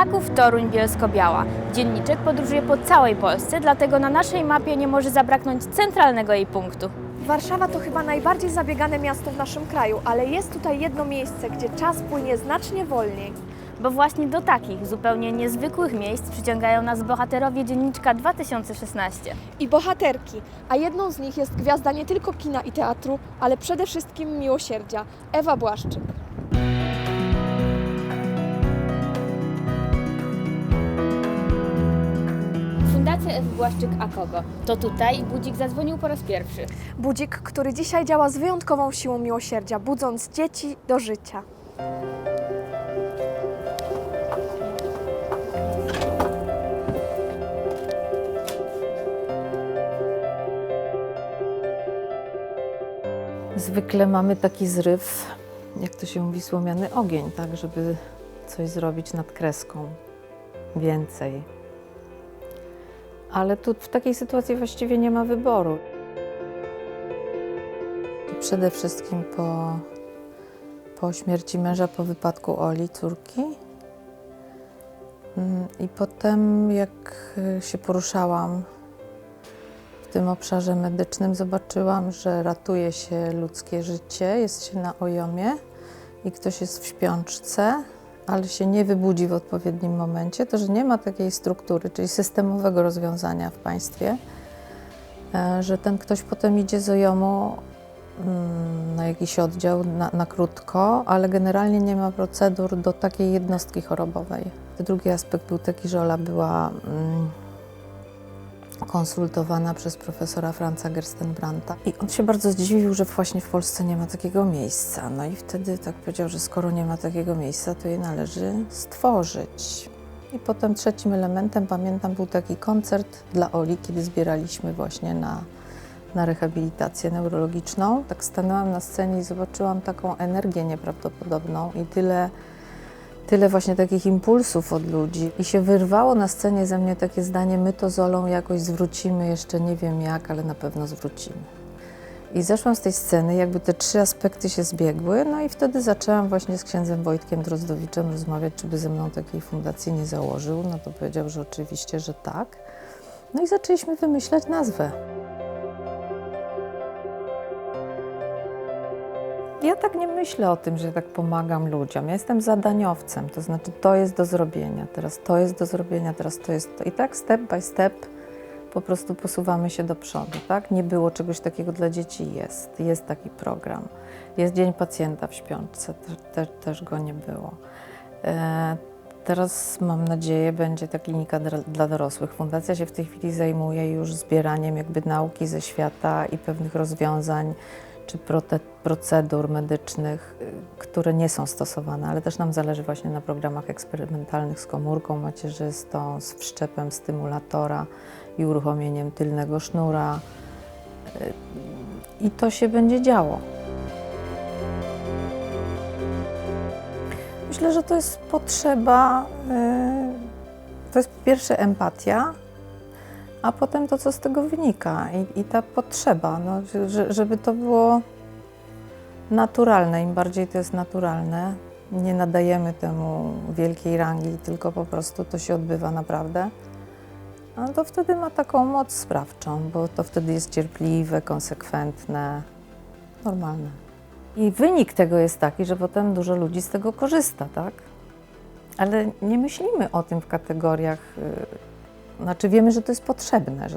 Kraków, Toruń, Bielsko-Biała. Dzienniczek podróżuje po całej Polsce, dlatego na naszej mapie nie może zabraknąć centralnego jej punktu. Warszawa to chyba najbardziej zabiegane miasto w naszym kraju, ale jest tutaj jedno miejsce, gdzie czas płynie znacznie wolniej. Bo właśnie do takich zupełnie niezwykłych miejsc przyciągają nas bohaterowie Dzienniczka 2016. I bohaterki, a jedną z nich jest gwiazda nie tylko kina i teatru, ale przede wszystkim miłosierdzia, Ewa Błaszczyk. Fundacja Ewy Błaszczyk a kogo? To tutaj budzik zadzwonił po raz pierwszy. Budzik, który dzisiaj działa z wyjątkową siłą miłosierdzia, budząc dzieci do życia. Zwykle mamy taki zryw, jak to się mówi, słomiany ogień, tak, żeby coś zrobić nad kreską, więcej. Ale tu w takiej sytuacji właściwie nie ma wyboru. Przede wszystkim po śmierci męża, po wypadku Oli, córki. I potem, jak się poruszałam w tym obszarze medycznym, zobaczyłam, że ratuje się ludzkie życie, jest się na ojomie i ktoś jest w śpiączce, ale się nie wybudzi w odpowiednim momencie, to że nie ma takiej struktury, czyli systemowego rozwiązania w państwie, że ten ktoś potem idzie z ojomu na jakiś oddział na krótko, ale generalnie nie ma procedur do takiej jednostki chorobowej. Drugi aspekt był taki, że Ola była konsultowana przez profesora Franza Gerstenbrandta. I on się bardzo zdziwił, że właśnie w Polsce nie ma takiego miejsca. No i wtedy tak powiedział, że skoro nie ma takiego miejsca, to je należy stworzyć. I potem trzecim elementem, pamiętam, był taki koncert dla Oli, kiedy zbieraliśmy właśnie na rehabilitację neurologiczną. Tak stanęłam na scenie i zobaczyłam taką energię nieprawdopodobną i tyle właśnie takich impulsów od ludzi. I się wyrwało na scenie ze mnie takie zdanie: my to z Olą jakoś zwrócimy, jeszcze nie wiem jak, ale na pewno zwrócimy. I zeszłam z tej sceny, jakby te trzy aspekty się zbiegły, no i wtedy zaczęłam właśnie z księdzem Wojtkiem Drozdowiczem rozmawiać, czy by ze mną takiej fundacji nie założył. No to powiedział, że oczywiście, że tak. No i zaczęliśmy wymyślać nazwę. Ja tak nie myślę o tym, że tak pomagam ludziom. Ja jestem zadaniowcem, to znaczy to jest do zrobienia, teraz to jest do zrobienia, teraz to jest to. I tak step by step po prostu posuwamy się do przodu, tak? Nie było czegoś takiego dla dzieci, jest taki program. Jest Dzień Pacjenta w śpiączce, też go nie było. Teraz mam nadzieję, będzie ta klinika dla dorosłych. Fundacja się w tej chwili zajmuje już zbieraniem jakby nauki ze świata i pewnych rozwiązań czy procedur medycznych, które nie są stosowane, ale też nam zależy właśnie na programach eksperymentalnych z komórką macierzystą, z wszczepem stymulatora i uruchomieniem tylnego sznura. I to się będzie działo. Myślę, że to jest potrzeba, to jest po pierwsze empatia, a potem to, co z tego wynika i ta potrzeba, no, żeby to było naturalne. Im bardziej to jest naturalne, nie nadajemy temu wielkiej rangi, tylko po prostu to się odbywa naprawdę, no to wtedy ma taką moc sprawczą, bo to wtedy jest cierpliwe, konsekwentne, normalne. I wynik tego jest taki, że potem dużo ludzi z tego korzysta, tak? Ale nie myślimy o tym w kategoriach. Znaczy wiemy, że to jest potrzebne,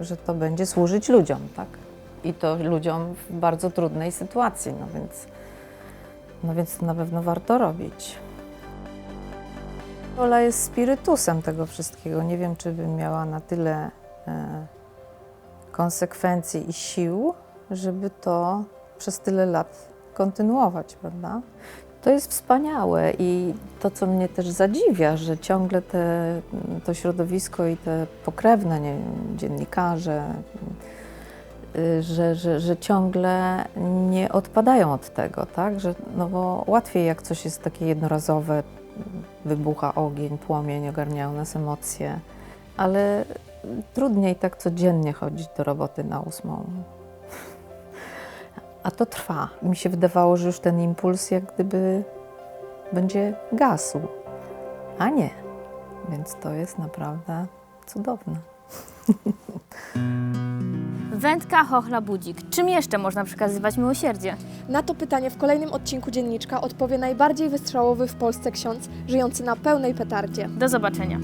że to będzie służyć ludziom, tak? I to ludziom w bardzo trudnej sytuacji, no więc to na pewno warto robić. Ola jest spirytusem tego wszystkiego. Nie wiem, czy bym miała na tyle konsekwencji i sił, żeby to przez tyle lat kontynuować, prawda? To jest wspaniałe i to, co mnie też zadziwia, że ciągle to środowisko i te pokrewne, nie wiem, dziennikarze, że ciągle nie odpadają od tego, tak? Że, no bo łatwiej, jak coś jest takie jednorazowe, wybucha ogień, płomień, ogarniają nas emocje, ale trudniej tak codziennie chodzić do roboty na 8. A to trwa. Mi się wydawało, że już ten impuls jak gdyby będzie gasł. a nie. Więc to jest naprawdę cudowne. Wędka, chochla, budzik. Czym jeszcze można przekazywać miłosierdzie? Na to pytanie w kolejnym odcinku Dzienniczka odpowie najbardziej wystrzałowy w Polsce ksiądz, żyjący na pełnej petardzie. Do zobaczenia.